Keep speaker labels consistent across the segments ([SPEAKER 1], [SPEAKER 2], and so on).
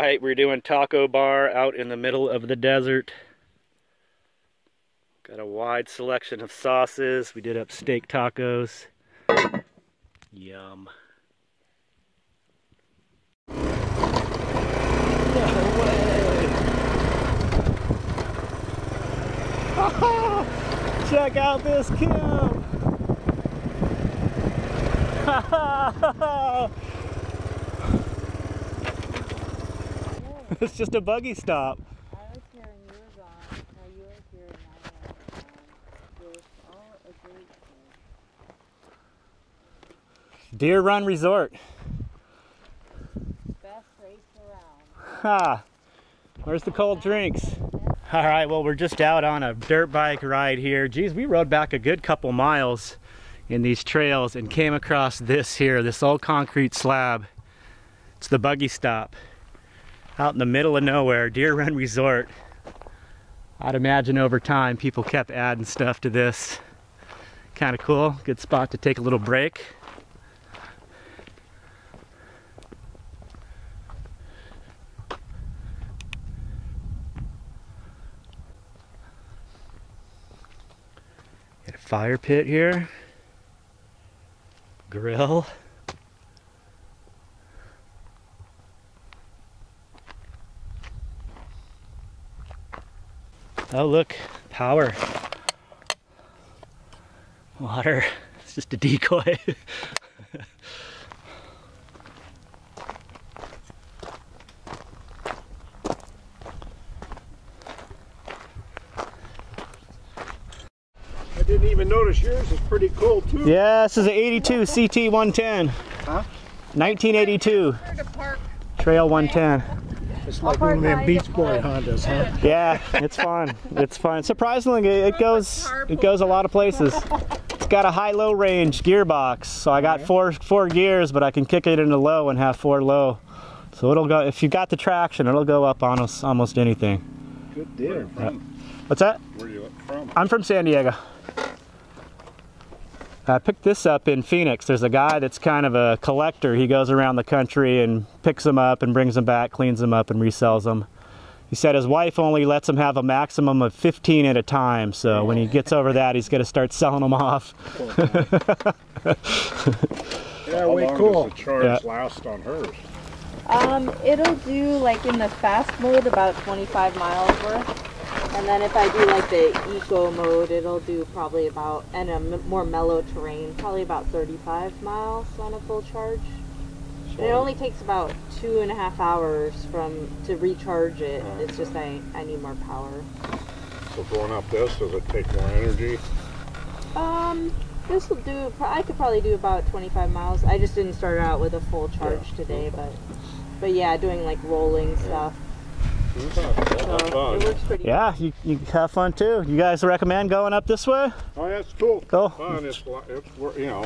[SPEAKER 1] Alright, we're doing taco bar out in the middle of the desert. Got a wide selection of sauces. We did up steak tacos. Yum. No way! Check out this camp! It's just a buggy stop.
[SPEAKER 2] I was here and you were gone. Now you were here and I was gone. It was all a great thing.
[SPEAKER 1] Deer Run Resort.
[SPEAKER 2] Best race around.
[SPEAKER 1] Ha! Where's the cold drinks? Alright, well, we're just out on a dirt bike ride here. Geez, we rode back a good couple miles in these trails and came across this here, this old concrete slab. It's the buggy stop. Out in the middle of nowhere, Deer Run Resort. I'd imagine over time people kept adding stuff to this. Kind of cool, good spot to take a little break. Got a fire pit here. Grill. Oh look, power. Water. It's just a decoy.
[SPEAKER 3] I didn't even notice yours is pretty cool too.
[SPEAKER 1] Yeah, this is an 82 CT 110.
[SPEAKER 3] Huh?
[SPEAKER 1] 1982. Trail 110.
[SPEAKER 3] It's like one of them Beach Boy Hondas, huh?
[SPEAKER 1] Yeah, it's fun. It's fun. Surprisingly, it goes a lot of places. It's got a high-low range gearbox, so I got four gears, but I can kick it into low and have 4 low. So it'll go, if you got the traction, it'll go up on almost anything.
[SPEAKER 3] Good deal.
[SPEAKER 1] What's that?
[SPEAKER 3] Where are you from?
[SPEAKER 1] I'm from San Diego. I picked this up in Phoenix. There's a guy that's kind of a collector. He goes around the country and picks them up and brings them back, cleans them up and resells them. He said his wife only lets him have a maximum of 15 at a time, so when he gets over that, he's going to start selling them off.
[SPEAKER 3] Yeah, way cool. How long does the charge last on hers?
[SPEAKER 2] It'll do, like in the fast mode, about 25 miles worth. And then if I do like the eco mode, it'll do probably about, and a more mellow terrain, probably about 35 miles on a full charge. And it only takes about 2.5 hours to recharge it. It's just I need more power.
[SPEAKER 3] So going up this, does it take more energy?
[SPEAKER 2] This will do, I could probably do about 25 miles. I just didn't start out with a full charge today, but yeah, doing like rolling stuff. So it works pretty
[SPEAKER 1] yeah, you have fun too. You guys recommend going up this way?
[SPEAKER 3] Oh, yeah, it's cool.
[SPEAKER 1] Cool.
[SPEAKER 3] Fun. It's you know,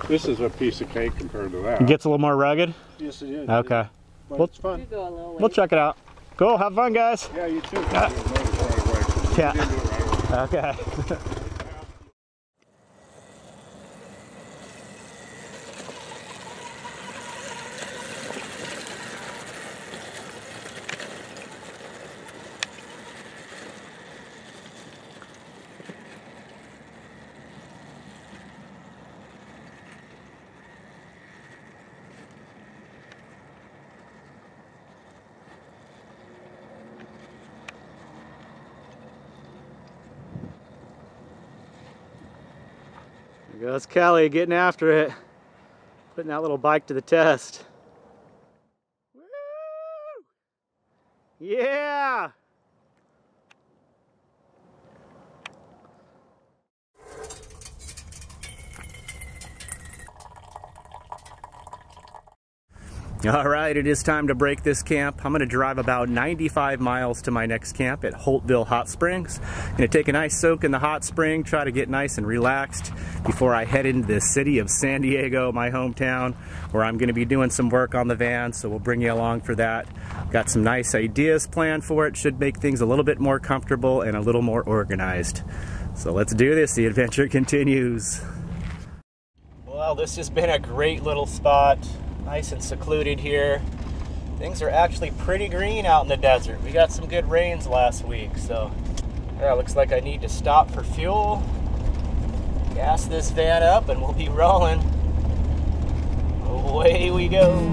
[SPEAKER 3] this is a piece of cake compared to that.
[SPEAKER 1] It gets a little more rugged?
[SPEAKER 3] Yes, it is.
[SPEAKER 1] Okay.
[SPEAKER 3] But it's fun.
[SPEAKER 1] We'll check it out. Cool. Have fun, guys.
[SPEAKER 3] Yeah, you too.
[SPEAKER 1] Yeah. Okay. There goes Kelly getting after it, putting that little bike to the test. Woo! Yeah! All right, it is time to break this camp. I'm going to drive about 95 miles to my next camp at Holtville Hot Springs. I'm going to take a nice soak in the hot spring, try to get nice and relaxed before I head into the city of San Diego, my hometown, where I'm going to be doing some work on the van, so we'll bring you along for that. Got some nice ideas planned for it. Should make things a little bit more comfortable and a little more organized. So let's do this. The adventure continues. Well, this has been a great little spot. Nice and secluded here. Things are actually pretty green out in the desert. We got some good rains last week, so yeah, looks like I need to stop for fuel, gas this van up, and we'll be rolling. Away we go.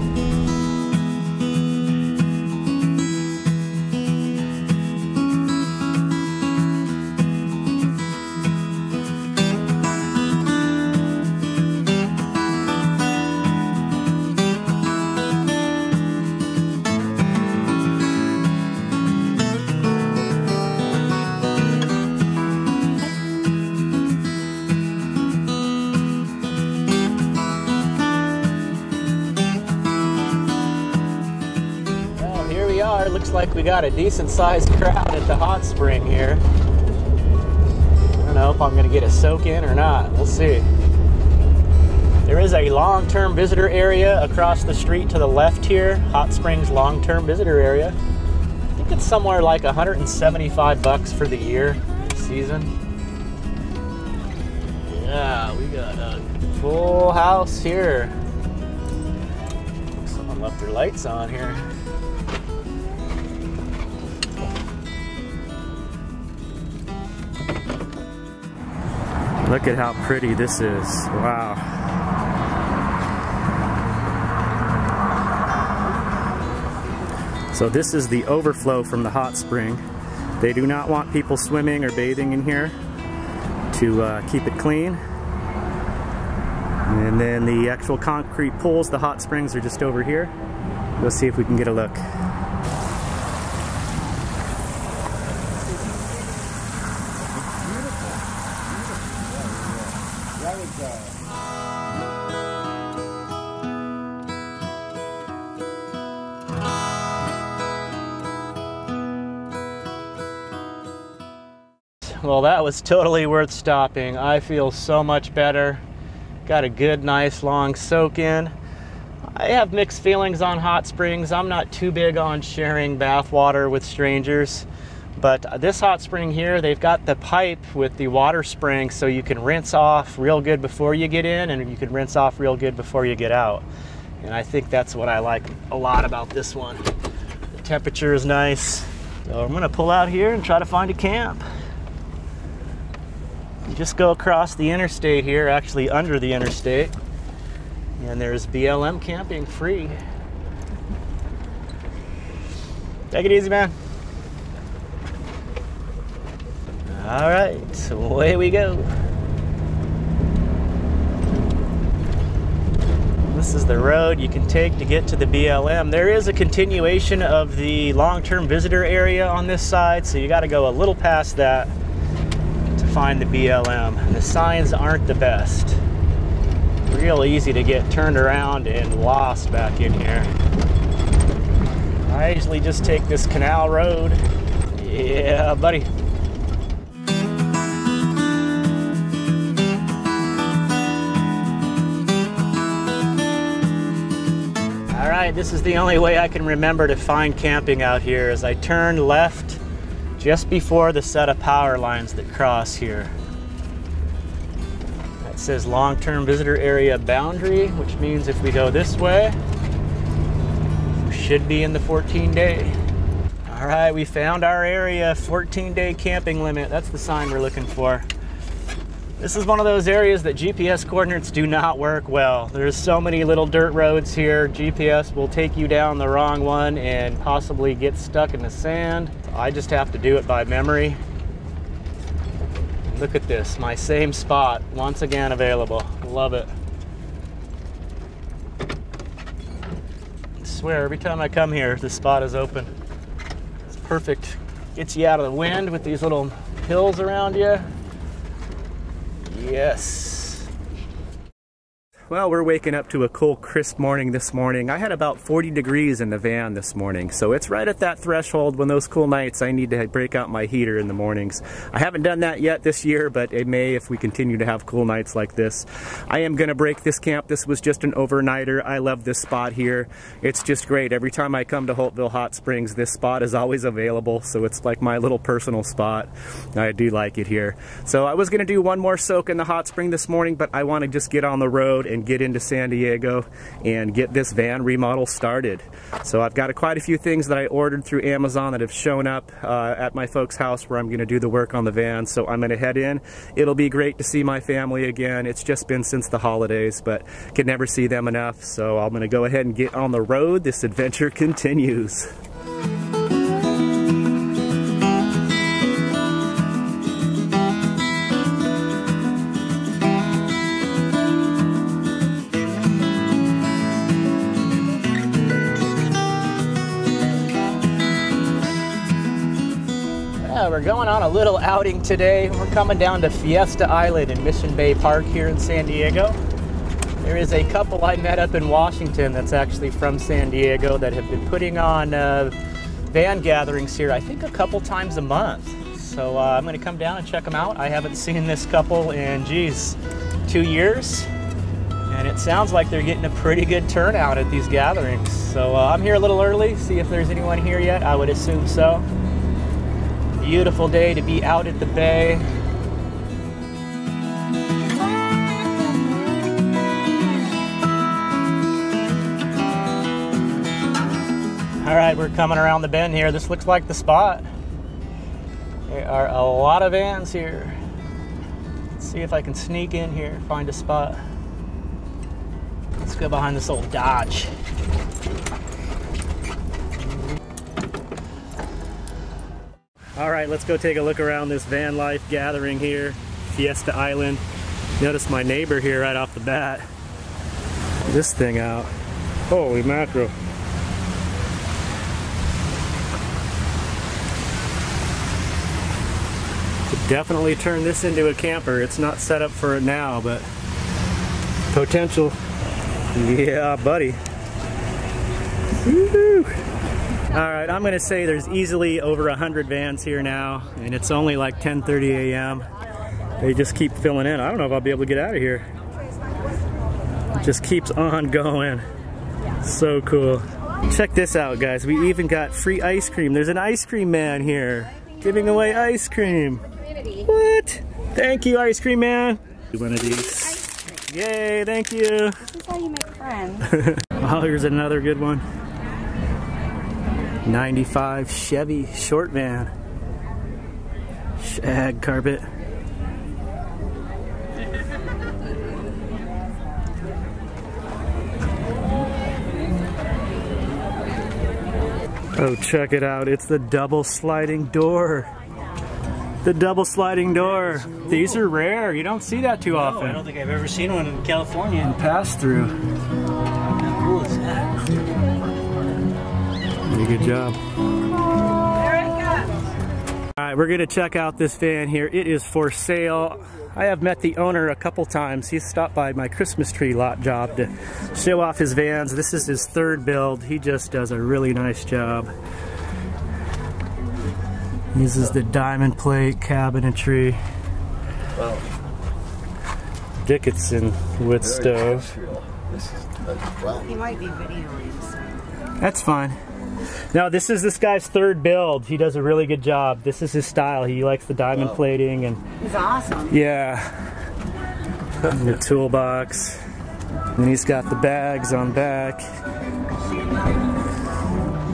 [SPEAKER 1] Looks like we got a decent sized crowd at the hot spring here. I don't know if I'm gonna get a soak in or not. We'll see. There is a long-term visitor area across the street to the left here. Hot Springs long-term visitor area. I think it's somewhere like $175 for the year season. Yeah, we got a full house here. Someone left their lights on here. Look at how pretty this is. Wow. So this is the overflow from the hot spring. They do not want people swimming or bathing in here to keep it clean. And then the actual concrete pools, the hot springs, are just over here. Let's see if we can get a look. Well, that was totally worth stopping. I feel so much better. Got a good, nice, long soak in. I have mixed feelings on hot springs. I'm not too big on sharing bath water with strangers. But this hot spring here, they've got the pipe with the water spring so you can rinse off real good before you get in, and you can rinse off real good before you get out. And I think that's what I like a lot about this one. The temperature is nice. So I'm gonna pull out here and try to find a camp. You just go across the interstate here, actually under the interstate, and there's BLM camping free. Take it easy, man. All right, away we go. This is the road you can take to get to the BLM. There is a continuation of the long-term visitor area on this side, so you got to go a little past that to find the BLM. And the signs aren't the best. Real easy to get turned around and lost back in here. I usually just take this canal road. Yeah, buddy. All right, this is the only way I can remember to find camping out here, is I turn left just before the set of power lines that cross here. That says long-term visitor area boundary, which means if we go this way, we should be in the 14-day. All right, we found our area, 14-day camping limit. That's the sign we're looking for. This is one of those areas that GPS coordinates do not work well. There's so many little dirt roads here. GPS will take you down the wrong one and possibly get stuck in the sand. I just have to do it by memory. Look at this, my same spot, once again available. Love it. I swear, every time I come here, this spot is open. It's perfect. Gets you out of the wind with these little hills around you. Yes. Well, we're waking up to a cool, crisp morning this morning. I had about 40 degrees in the van this morning, so it's right at that threshold when those cool nights I need to break out my heater in the mornings. I haven't done that yet this year, but it may if we continue to have cool nights like this. I am gonna break this camp. This was just an overnighter. I love this spot here. It's just great. Every time I come to Holtville Hot Springs, this spot is always available, so it's like my little personal spot. I do like it here. So I was gonna do one more soak in the hot spring this morning, but I wanna just get on the road and and get into San Diego and get this van remodel started. So I've got quite a few things that I ordered through Amazon that have shown up at my folks' house where I'm going to do the work on the van. So I'm going to head in. It'll be great to see my family again. It's just been since the holidays, but can never see them enough. So I'm going to go ahead and get on the road. This adventure continues. We're going on a little outing today. We're coming down to Fiesta Island in Mission Bay Park here in San Diego. There is a couple I met up in Washington that's actually from San Diego that have been putting on van gatherings here, I think a couple times a month. So I'm going to come down and check them out. I haven't seen this couple in, geez, 2 years. And it sounds like they're getting a pretty good turnout at these gatherings. So I'm here a little early, see if there's anyone here yet. I would assume so. Beautiful day to be out at the bay. All right, we're coming around the bend here. This looks like the spot. There are a lot of vans here. Let's see if I can sneak in here, find a spot. Let's go behind this old Dodge. All right, let's go take a look around this van life gathering here, Fiesta Island. Notice my neighbor here right off the bat. This thing out. Holy mackerel. Could definitely turn this into a camper. It's not set up for it now, but potential. Yeah, buddy. Woo-hoo. Alright, I'm going to say there's easily over 100 vans here now, and it's only like 10:30 a.m. They just keep filling in. I don't know if I'll be able to get out of here. It just keeps on going. So cool. Check this out, guys. We even got free ice cream. There's an ice cream man here giving away ice cream. What? Thank you, ice cream man. One of these. Yay, thank you.
[SPEAKER 2] This is how you make friends.
[SPEAKER 1] Oh, here's another good one. 95 Chevy short van. Shag carpet. Oh, check it out. It's the double sliding door. The double sliding door. These are rare. You don't see that too often.
[SPEAKER 4] I don't think I've ever seen one in California.
[SPEAKER 1] And pass through.
[SPEAKER 4] How cool is that?
[SPEAKER 1] Pretty good job. Alright, we're going to check out this van here. It is for sale. I have met the owner a couple times. He's stopped by my Christmas tree lot job to show off his vans. This is his third build. He just does a really nice job. Uses the diamond plate cabinetry.
[SPEAKER 5] Well,
[SPEAKER 1] Dickinson wood stove.
[SPEAKER 5] He might be videoing.
[SPEAKER 1] That's fine. Now this is this guy's third build. He does a really good job. This is his style. He likes the diamond plating and
[SPEAKER 2] He's awesome.
[SPEAKER 1] yeah. And the toolbox. And he's got the bags on back.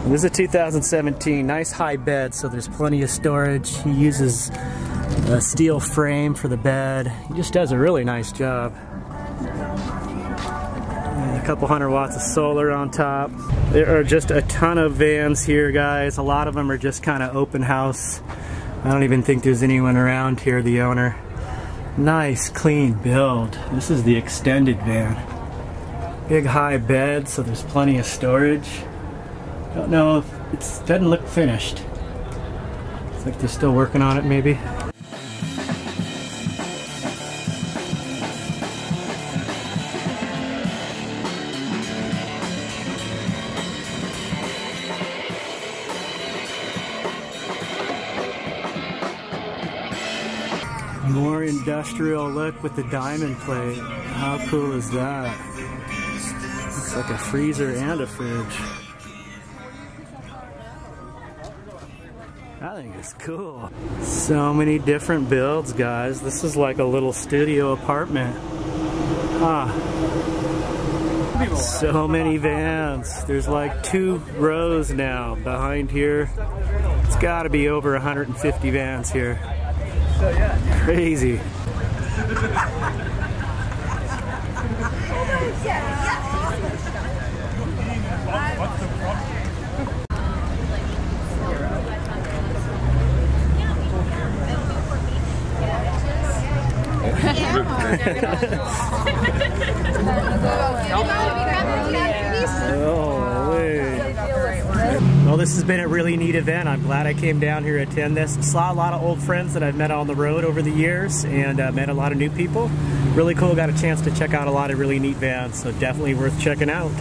[SPEAKER 1] This is a 2017, nice high bed, so there's plenty of storage. He uses a steel frame for the bed. He just does a really nice job. And a couple 100 watts of solar on top. There are just a ton of vans here, guys. A lot of them are just kind of open house. I don't even think there's anyone around here, the owner. Nice, clean build. This is the extended van. Big high bed, so there's plenty of storage. Don't know if it doesn't look finished. It's like they're still working on it, maybe. More industrial look with the diamond plate. How cool is that? Looks like a freezer and a fridge. I think it's cool. So many different builds, guys. This is like a little studio apartment. So many vans. There's like 2 rows now behind here. It's got to be over 150 vans here. Crazy. Well, this has been a really neat event. I'm glad I came down here to attend this. Saw a lot of old friends that I've met on the road over the years, and met a lot of new people. Really cool. Got a chance to check out a lot of really neat vans, so definitely worth checking out.